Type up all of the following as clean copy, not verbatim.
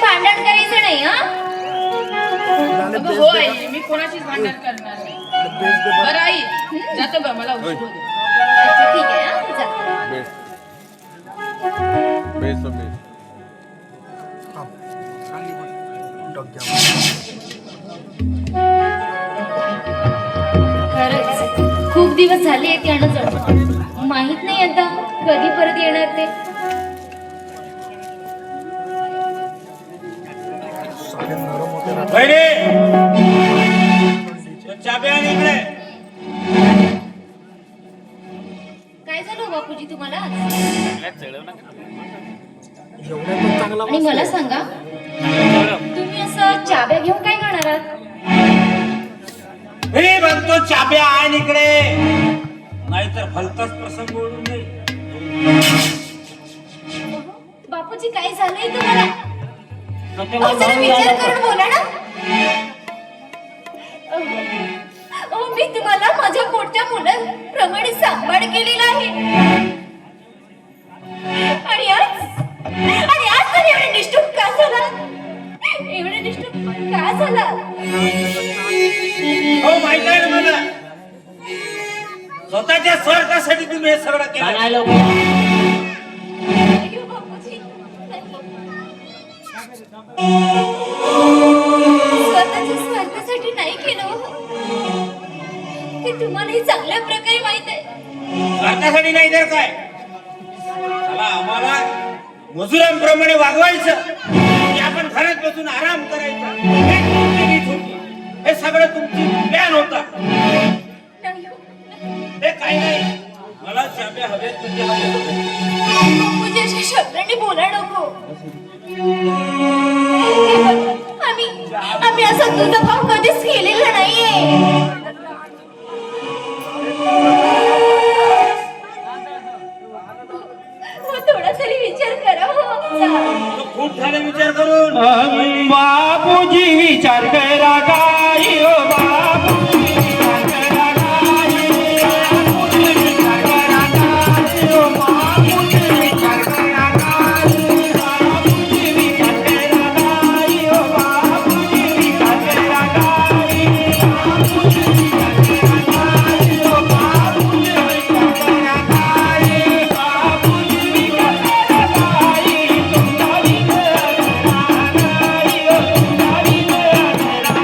कोणाशी भांडण करायचं नाही हा. होय मी कोणाशीच भांडण करणार नाही. बरं आई जातो ग मला उशीर होतो. अच्छा ठीक आहे हा जा. बेस बेस बेस खरंच खूप दिवस झाले आहेत यानं जाऊन. माहित नाही आता कधी परत येणार ते. चाबी आणि इकडे. काय झालं बापूजी तुम्हाला? आणि मला सांगा तुम्ही असं चाब्या घेऊन काय करणार आहात? हे बघतो चाब्या आणि इकडे, नाहीतर भलताच प्रसंग ओढून दे. बापूजी काय झालंय तुम्हाला? जरा विचार करून बोला ना. मी तुम्हाला माझ्या पोटच्या मुलाप्रमाणे सांभाळ केलेला आहे आणि आज तर एवढे निष्ठुर का झाला? एवढे निष्ठुर का झाला? हो माहित आहे ना मला, स्वतःच्या स्वार्थासाठी तुम्ही हे सगळं केलं. अय्यो बापूजी, स्वतःच्या स्वार्थासाठी नाही केलं. हे तुम्हालाही चांगल्या प्रकारे माहित आहे. स्वार्थासाठी नाही तर काय, चला आम्हाला मजुरांप्रमाणे वागवायचं की आपण घरात बसून आराम करायचा हे तुमची रीत होती. हे सगळं तुमची प्लॅन होता. हे काही नाही, मला चाब्या हव्यात म्हणजे हव्यात. बापूजी अशा शब्दांनी बोला नको. आम्ही असा तुझा भाव कधीच केलेला नाहीये. थोडा तरी विचार करा हो आमचा. खूप झाले विचार करून. बापूजी विचार करा गाई ओ बापूजी विचार करा गाई. बापूजी विचार करा गाई ओ बापूजी विचार करा गाई. बापूजी विचार करा गाई ओ बापूजी विचार करा गाई. बापूजी विचार करा गाई ओ बापूजी विचार करा गाई. बापूजी विचार करा गाई. तुमचा विचार करा गाई ओ तुमचा विचार करा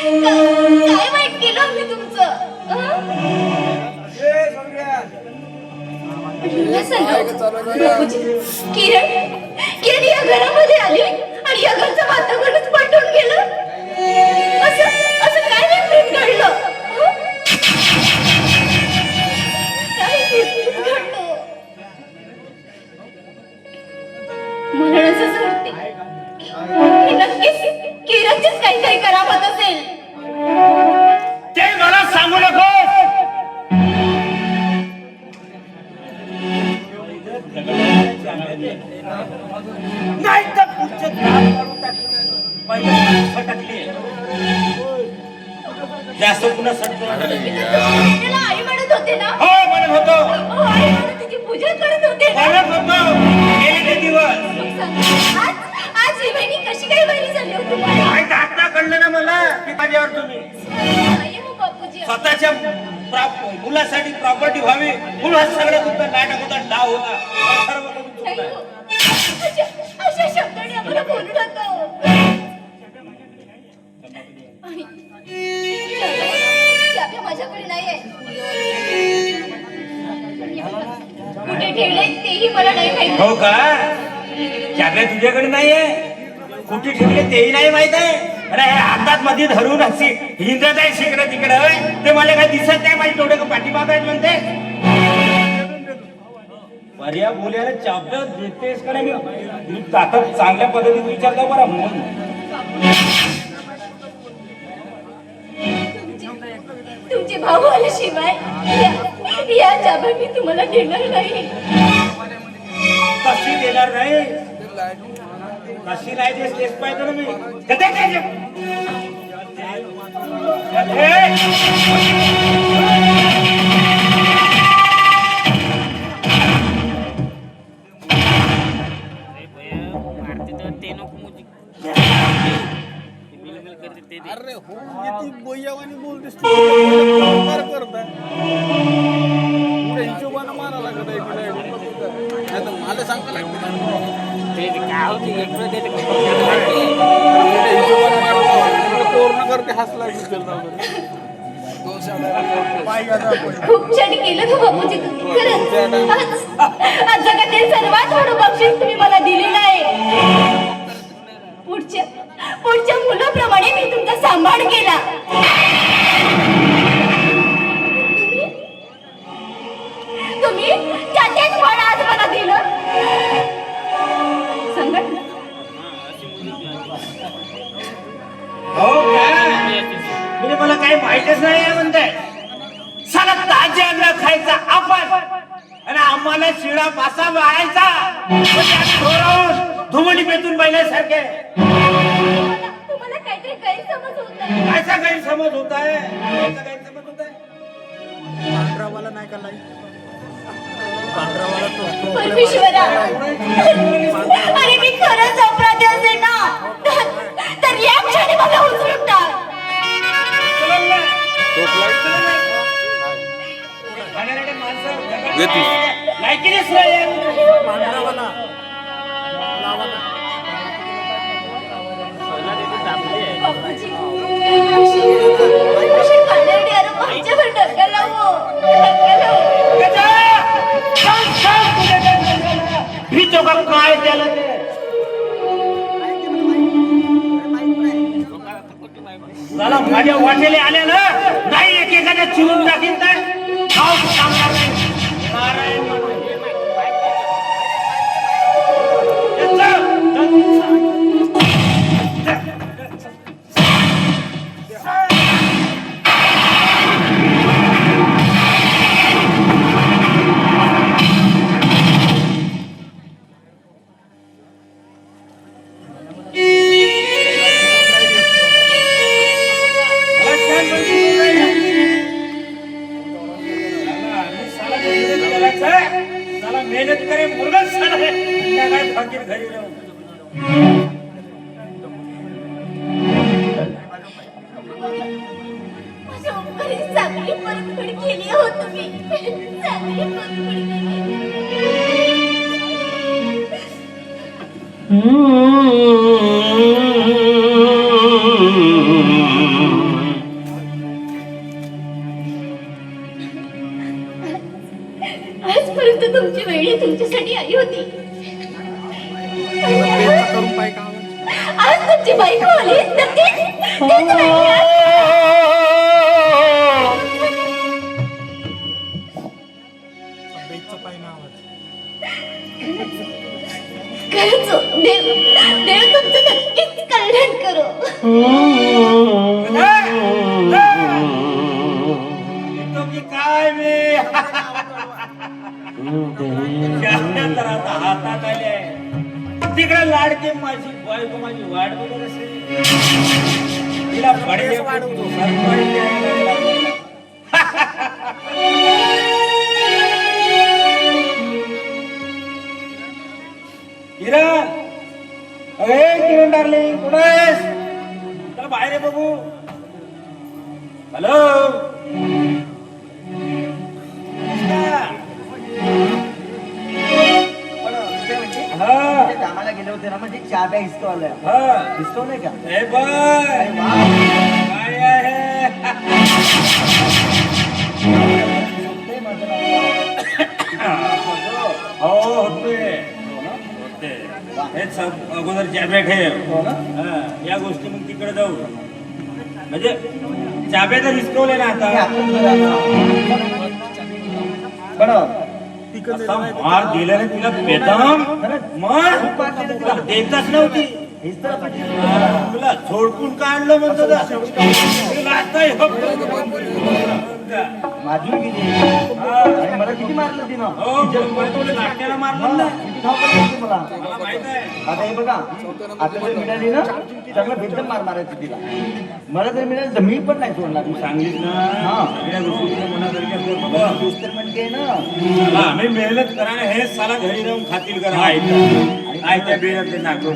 काय वाईट केलं आम्ही तुमचं बापूजी, किरण या घरामध्ये आली आणि या घरचं वातावरणच पाठवून गेलं. असं काय विपरीत घडलं? काय विपरीत घडलं? म्हणून असंच वाटते की नक्कीच किरणचीच काही करावत असेल. ते मला सांगू नको. नाही तर पुढचे दात काढून टाकले. पहिले सटकली. जास्त पुन्हा सटकलं. त्याला आई म्हणत होते ना? हो म्हणत होतो. आई म्हणत तिची पूजा करत होते ना? म्हणत होतो. गेले ते दिवस. मग सांगा, आज ही बहिणी कशी काय बहिणी झाली हो तुम्हाला? माहित आता कळलं ना मला की माझ्यावर तुम्ही नाही हो बापूजी. स्वतःच्या मुलासाठी प्रॉपर्टी व्हावी म्हणून हा सगळं तुमचं नाटक होता, डाव होता. सर्व करून नाही चुकलंय. हो. अशा शब्दाने आम्हाला बोलू नका हो. आणि चाब्या माझ्याकडे नाहीये. कुठे ठेवले तेही मला नाही माहिती. हो का? चाब्या तुझ्याकडे नाहीये, कुठे ठेवले तेही नाही माहित आहे. अरे हे हातात मध्ये धरून अशी हिंदत आहे शिकडं तिकडं, ते मला काय दिसत नाही. माझी डोळे पाठीमाग आहेत म्हणते. बऱ्या बोलायला चाब्या देतेस का नाही? मी आता चांगल्या पद्धतीने विचारतो बरं म्हणून. तुमचे भाऊ आल्याशिवाय या चाब्या मी तुम्हाला देणार नाही. कशी देणार नाही? कशी नाही देस पाहिजे ना मी. देते काय ते? अरे हो ती बोयावानी बोल दिसते काय करताय पुढे हिशोबानं मारा लागत आहे नाही तर मला सांगा पूर्ण करते हसला खूप छान केलं तू बापूजी. खरंच आज जगातील सर्वात मोठं बक्षीस तुम्ही मला दिलेलं आहे. पुढच्या मुलाप्रमाणे मी तुमचा सांभाळ केला. तुम्ही त्याचेच फळ आज मला दिलं. सांगा ना. हो का? म्हणजे मला काही माहितीच नाही म्हणताय. साला ताजे अन्न खायचा आपण आणि आम्हाला शिळा पासा वाळायचा. धुमडी पेटून बैल्यासारखे. तुम्हाला काहीतरी गैरसमज होत आहे. कायचा गैरसमज होत आहे? कायचा गैरसमज होत आहे? पांढरावाला नाही का नाही परमेश्वरा, अरे मी खरंच अपराधी असेल ना तर या क्षणी मला उचलून टाक. लायकीनेच नाही. पांढरावाला बापूजी, अशी घाणेरडी आरोप आमच्यावर नका लावू. नका लावू. भीतो का काय त्याला ते? मला माझ्या वाटेले आले ना नाही एकेकाने चिरून टाकीन काय सांगणार नाही. नारायण म्हणून. मेहनत करे मुलगाच आहे त्या काय फकीर घरी राहून. माझ्या उपकारी चांगली परतफेड केली हो तुम्ही. चांगली परतफेड केली. होती. बेस्ट करून पाय का आज तुमची बायको आली तर तीच बायको आज. बेस्टचा पाय नाव खरंच हो, देव देव तुमचं नक्कीच कल्याण करो. येतो की काय मी तर आता हातात आले तिकडे लाडके माझी बायको माझी वाट बघत असेल तिला बडे वाढवतो किरण अरे किरण डार्लिंग कुठे आहेस चला बाहेर आहे बघू हॅलो कामाला गेले होते ना म्हणजे चहा प्या हिसतो आलाय हिसतो नाही का ए बाय काय आहे हो होते हेच अगोदर चाब्या ठेव या गोष्टी मग तिकडे जाऊ म्हणजे चाब्या तर हिसकवले ना आता मार दिल्याने तुला बेदम मग देतच नव्हती तुला झोडपून काढलं म्हणतो माझी गेली आणि मला किती मारलं तिनं नाट्याला मारलं ना किती धाव पडली मला मला माहित आहे आता हे बघा आता जर मिळाली ना चांगला बेदम मार मारायची तिला मला जर मिळाली तर मी पण नाही सोडणार तू सांगितलं ना सगळ्या गोष्टी मनासारख्या म्हणजे ना आम्ही मेहनत करा हे साला घरी जाऊन खातील करा आयत्या बिळात ते नागो